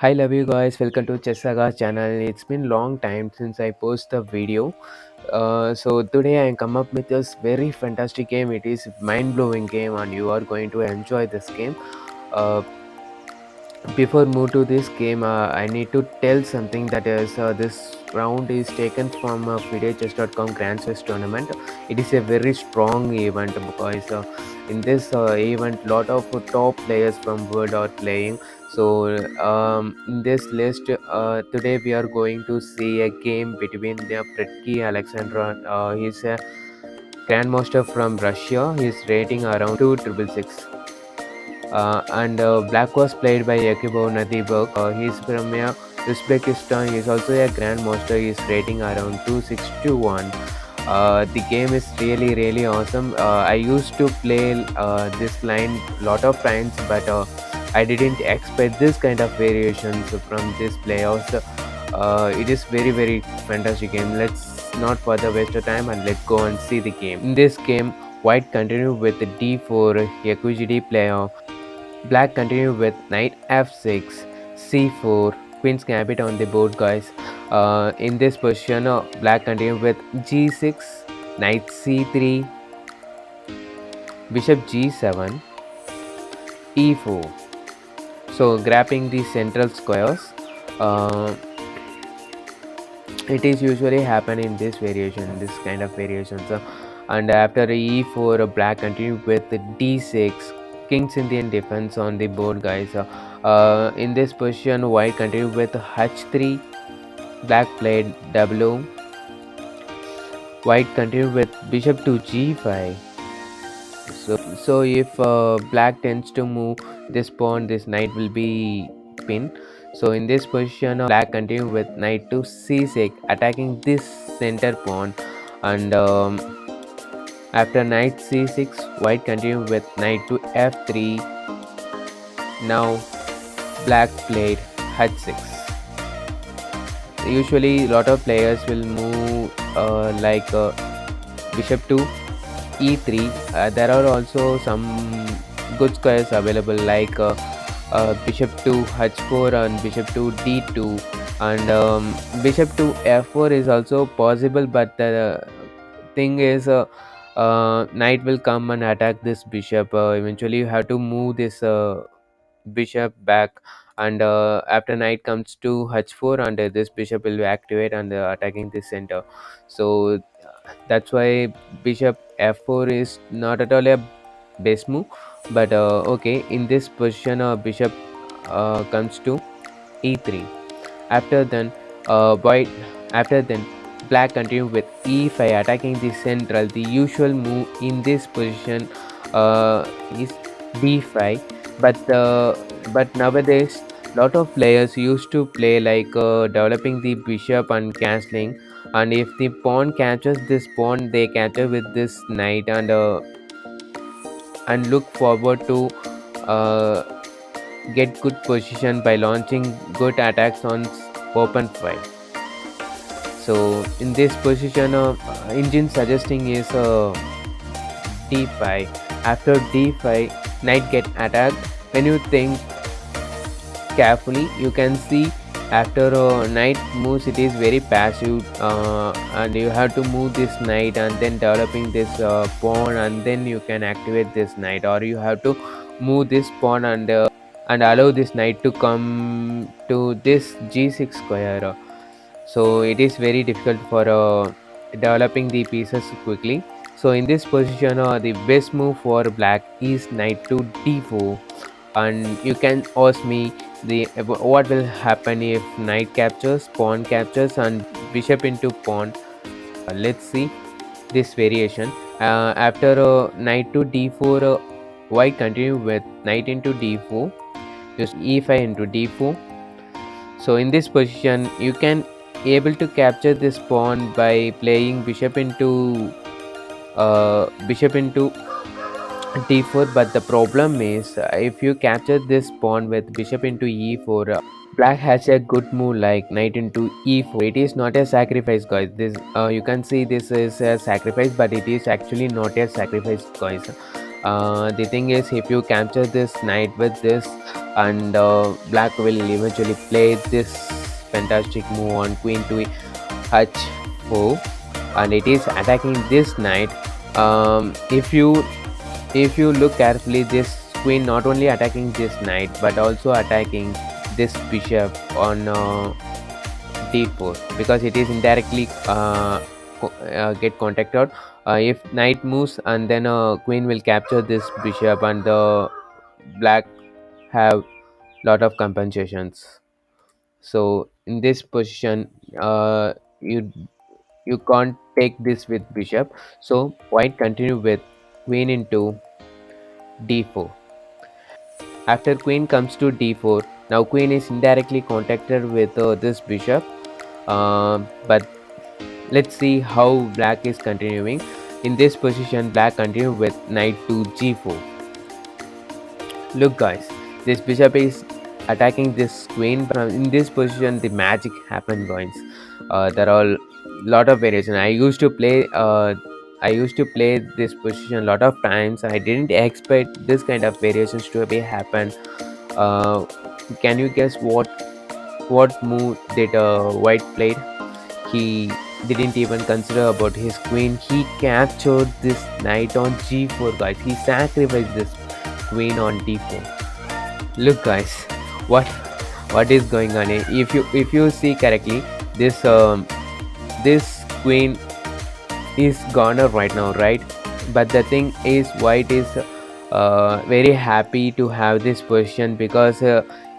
Hi, love you guys. Welcome to Chess Saga channel. It's been long time since I post the video. So today I come up with this very fantastic game. It is mind blowing game, and you are going to enjoy this game. Uh, Before move to this game, I need to tell something that is this round is taken from FIDE-Chess.com Grand Chess Tournament. It is a very strong event because in this event, lot of top players from world are playing. So in this list, today we are going to see a game between Pretki Alexandra. He's a grandmaster from Russia. His rating around 2666. And black was played by Yakubo Nadibok. He's from Uzbekistan. He's also a grandmaster. He's rating around 2621. The game is really awesome. I used to play this line lot of times, but I didn't expect this kind of variations from this players. It is very fantastic game. Let's not further waste your time and let's go and see the game. In this game, white continue with the d4 Yakuji player. Black continue with knight f6, c4, queen's gambit on the board, guys. In this position, black continue with g6, knight c3, bishop g7, e4. So grabbing the central squares. It is usually happen in this variation, this kind of variations. And after e4, black continue with d6, king's Indian defense on the board, guys. In this position, white continue with h3, black played w, white continue with bishop to g5. So if black tends to move this pawn, this knight will be pinned. So in this position, black continue with knight to c6, attacking this center pawn. And after knight c6, white continue with knight to f3. Now black played h6. Usually, lot of players will move like bishop to e3. There are also some good squares available like bishop to h4 and bishop to d2, and bishop to f4 is also possible, but the thing is knight will come and attack this bishop. Eventually you have to move this bishop back, and after knight comes to h4, and this bishop will activate and attacking the center. So that's why bishop f4 is not at all a base move. But okay, in this position bishop comes to e3. After then white after then black continue with e5, attacking the central. The usual move in this position is d5, but nowadays lot of players used to play like developing the bishop and castling, and if the pawn catches this pawn, they capture with this knight, and look forward to uh, get good position by launching good attacks on open file. So in this position, engine suggesting is d5. After d5, knight get attacked. When you think carefully, you can see after knight moves, it is very passive, and you have to move this knight and then developing this pawn, and then you can activate this knight, or you have to move this pawn and allow this knight to come to this g6 square. So it is very difficult for developing the pieces quickly. So in this position, the best move for black is knight to d4. And you can ask me the what will happen if knight captures, pawn captures, and bishop into pawn. Let's see this variation. After knight to d4, white continue with knight into d4, just e5 into d4. So in this position, you can able to capture this pawn by playing bishop into d4. But the problem is, if you capture this pawn with bishop into e4, black has a good move like knight into e4. It is not a sacrifice, guys. This you can see this is a sacrifice, but it is actually not a sacrifice, guys. The thing is, if you capture this knight with this, and black will eventually play this fantastic move on queen to h4, and it is attacking this knight. If you look carefully, this queen not only attacking this knight but also attacking this bishop on d4, because it is indirectly get contacted. If knight moves, and then queen will capture this bishop, and the black have lot of compensations. So in this position, you can't take this with bishop, so white continue with queen into d4. After queen comes to d4, now queen is indirectly contacted with this bishop. But let's see how black is continuing. In this position, black continue with knight to g4. Look guys, this bishop is attacking this queen, but in this position the magic happened guys. There are lot of variation. I used to play this position a lot of times. I didn't expect this kind of variations to be happen. uh, can you guess what move did white played? He didn't even consider about his queen. He captured this knight on g4 guys. He sacrificed this queen on d4. Look guys, what is going on here? If you see correctly, this queen is gone right now, right? But the thing is, white is very happy to have this position, because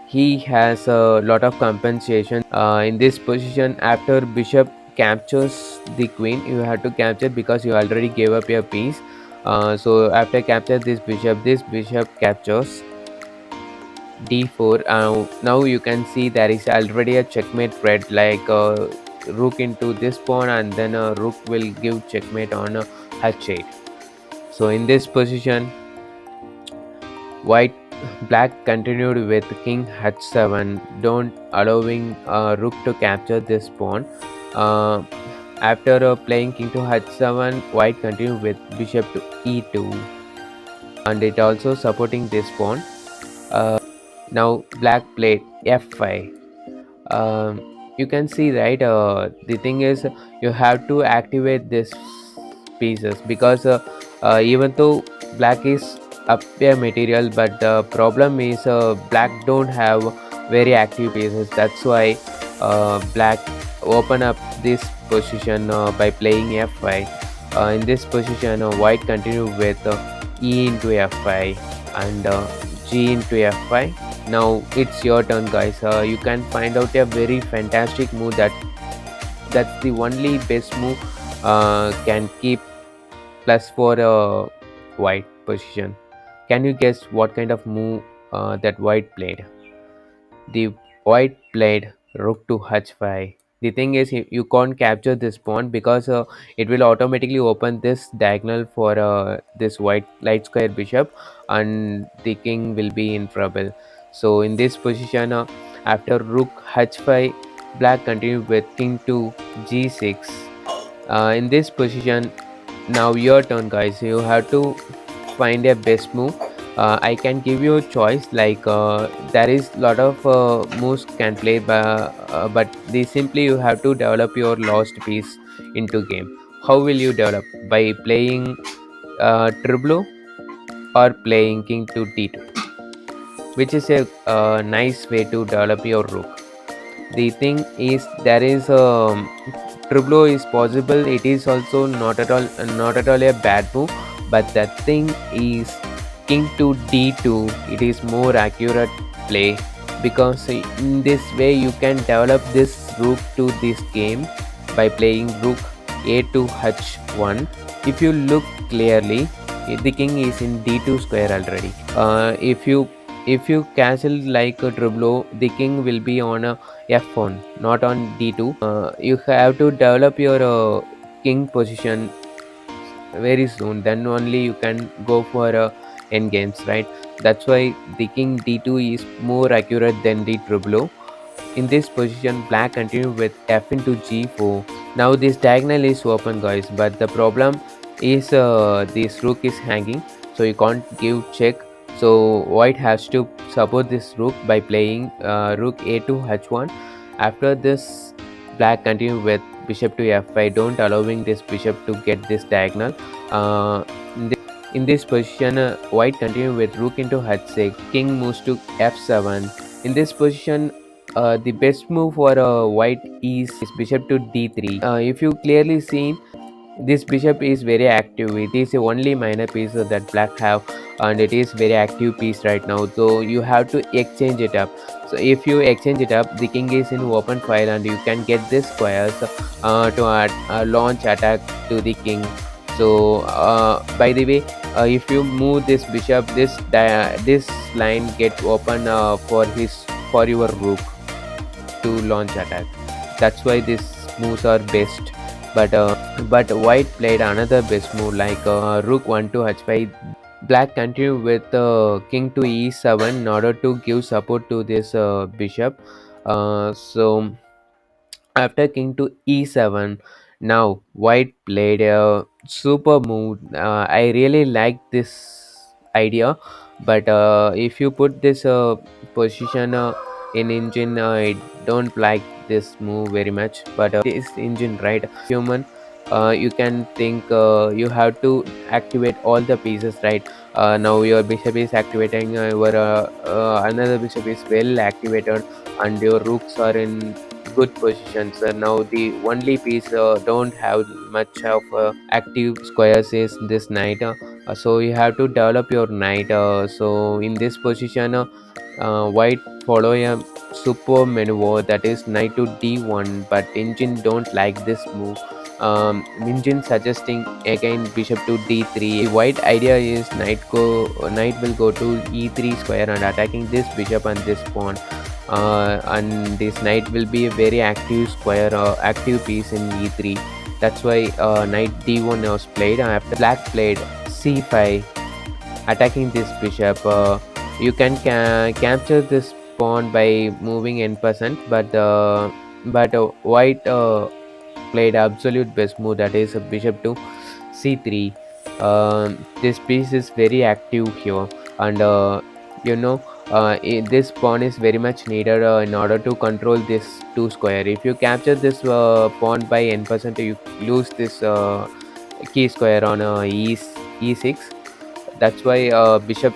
he has a lot of compensation in this position. After bishop captures the queen, you have to capture because you already gave up your piece. So after capture this bishop captures d4. Now you can see there is already a checkmate red, like rook into this pawn, and then a rook will give checkmate on h8. So in this position, white black continued with king h7, don't allowing rook to capture this pawn. uh, After playing king to h7, white continued with bishop to e2, and it also supporting this pawn. Now black played f5. You can see, right? The thing is, you have to activate this pieces, because even though black is up their material, but the problem is black don't have very active pieces. That's why black open up this position by playing f5. In this position, white continue with e into f5, and g into f5. Now it's your turn guys. You can find out a very fantastic move that's the only best move can keep plus for a white position. Can you guess what kind of move that white played? The white played rook to h5. The thing is, you can't capture this pawn, because it will automatically open this diagonal for this white light square bishop, and the king will be in trouble. So in this position, after rook h5, black continue with king to g6. In this position, now your turn guys. You have to find a best move. I can give you a choice, like there is lot of moves can play, but they simply you have to develop your lost piece into game. How will you develop? By playing triblo, or playing king to d2, which is a nice way to develop your rook. The thing is, there is triblo is possible. It is also not at all a bad move, but the thing is, king to d2, it is more accurate play, because in this way you can develop this rook to this game by playing rook a to h1. If you look clearly, the king is in d2 square already. If you castle like a triblo, the king will be on a f1, not on d2. You have to develop your king position very soon, then only you can go for end games, right? That's why the king d2 is more accurate than the triblo. In this position, black continue with f into g4. Now this diagonal is open guys, but the problem is this rook is hanging. so you can't give check. So white has to support this rook by playing rook a2 h1. After this, black continue with bishop to f5, don't allowing this bishop to get this diagonal. uh, in this position, white continue with rook into h6, king moves to f7. In this position, the best move for white is bishop to d3. If you clearly see, this bishop is very active. It is the only minor piece that black have, and it is very active piece right now. So you have to exchange it up. So if you exchange it up, the king is in open file, and you can get this squares to launch attack to the king. So by the way, if you move this bishop, this line get open for your rook to launch attack. That's why these moves are best. But white played another best move like rook 1 to h5. Black continued with king to e7 in order to give support to this bishop. So after king to e7, now white played a super move. I really like this idea, but if you put this position in engine, I don't like this move very much. But this engine, right, human, you can think you have to activate all the pieces, right? Now your bishop is activating, your another bishop is well activated, and your rooks are in good positions. Now the only piece don't have much of active squares is this knight. So you have to develop your knight. So in this position, white follow a super maneuver, that is knight to d1, but engine don't like this move. Engine suggesting again bishop to d3. The white idea is knight will go to e3 square and attacking this bishop and this pawn. And this knight will be a very active square, active piece in e3. That's why knight d1 was played. After black played c5, attacking this bishop. You can capture this pawn by moving n%, but white played absolute best move, that is a bishop to c3. This piece is very active here, and this pawn is very much needed in order to control this 2 square. If you capture this pawn by n%, you lose this key square on e6. That's why bishop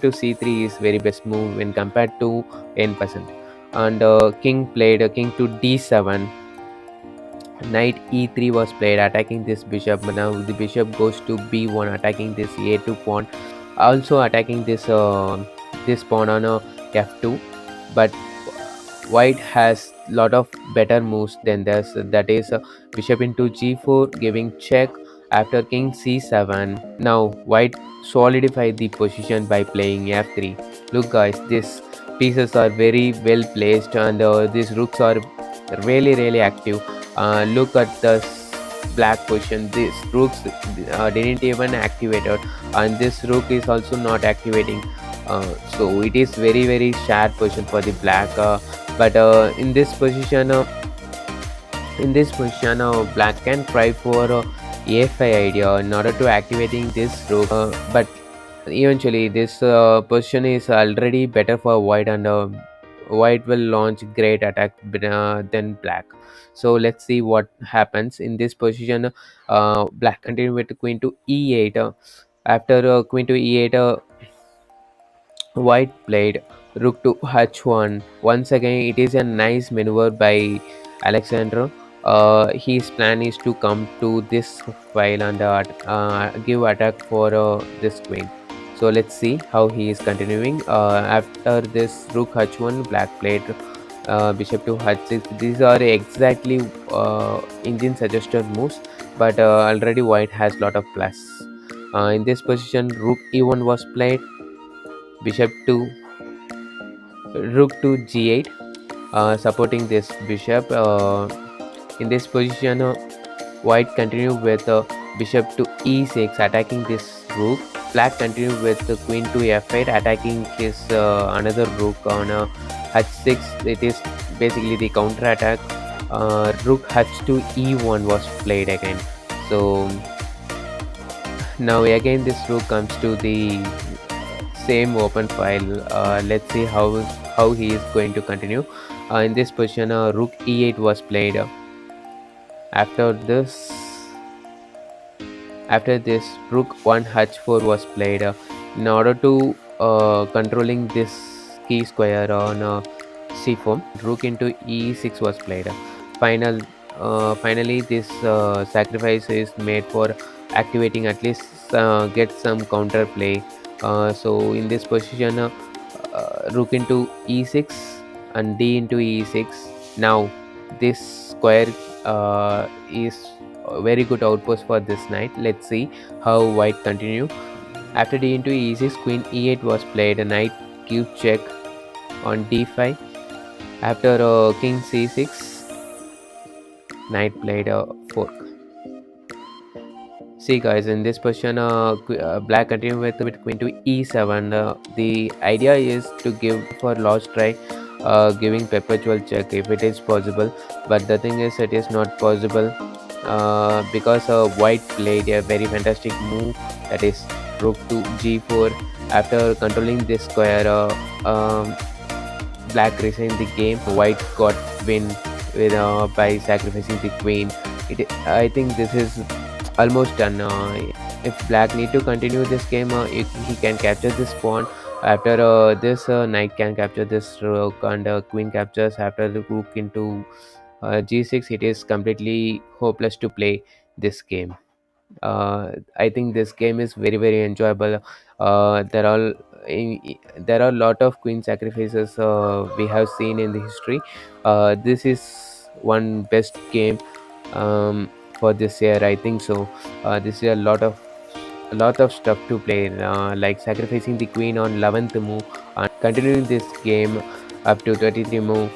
to c3 is very best move when compared to n%. And king played king to d7. Knight e3 was played, attacking this bishop. Now the bishop goes to b1, attacking this a2 pawn, also attacking this pawn on f2. But white has lot of better moves than this, that is bishop into g4 giving check. After king c7, now white solidify the position by playing f3. Look guys, these pieces are very well placed, and these rooks are really active. Look at the black position. These rooks didn't even activated, and this rook is also not activating. So it is very shared position for the black. But in this position, black can try for a5 idea in order to activating this rook. But eventually, this position is already better for white, and white will launch great attack than black. So let's see what happens in this position. Black continue with queen to e8. After queen to e8, white played rook to h1. Once again, it is a nice maneuver by Alexander. His plan is to come to this file and give attack for this queen. So let's see how he is continuing. After this rook h1, black played bishop to h6. These are exactly engine suggested moves, but already white has lot of plus. In this position, rook e1 was played, bishop to rook to g8, supporting this bishop. In this position, white continue with bishop to e6, attacking this rook. Black continue with the queen to f8, attacking his another rook on h6. It is basically the counter attack. Rook h2 e1 was played again. So Now again this rook comes to the same open file. Let's see how he is going to continue. In this position, rook e8 was played. After this, after this, rook 1 h4 was played. In order to controlling this key square on c4, rook into e6 was played. Final, Finally, this sacrifice is made for activating at least get some counter play. So in this position, rook into e6 and d into e6. Now this square is a very good outpost for this knight. Let's see how white continue. After d into e6, queen e8 was played. A knight q check on d5. After king c6, knight played a fork. See guys, in this position, black continue with queen to e7. The idea is to give for last try, giving perpetual check if it is possible. But the thing is, it is not possible because white played a very fantastic move, that is rook to g4. After controlling this square, black resigned the game. White got win with by sacrificing the queen. I think this is almost done. If black need to continue this game, he can capture this pawn. After this, knight can capture this rook, and queen captures. After the rook into g6, it is completely hopeless to play this game. I think this game is very enjoyable. There are there are a lot of queen sacrifices we have seen in the history. This is one best game for this year, I think so. This is a lot of stuff to play, like sacrificing the queen on 11th move and continuing this game up to 33 move.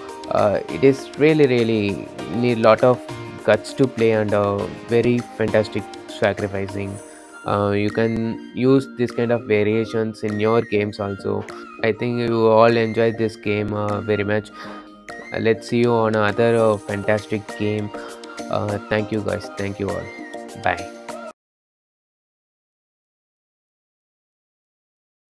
It is really need lot of guts to play and very fantastic sacrificing. You can use this kind of variations in your games also. I think you all enjoy this game very much. Let's see you on another fantastic game. Thank you guys, thank you all, bye.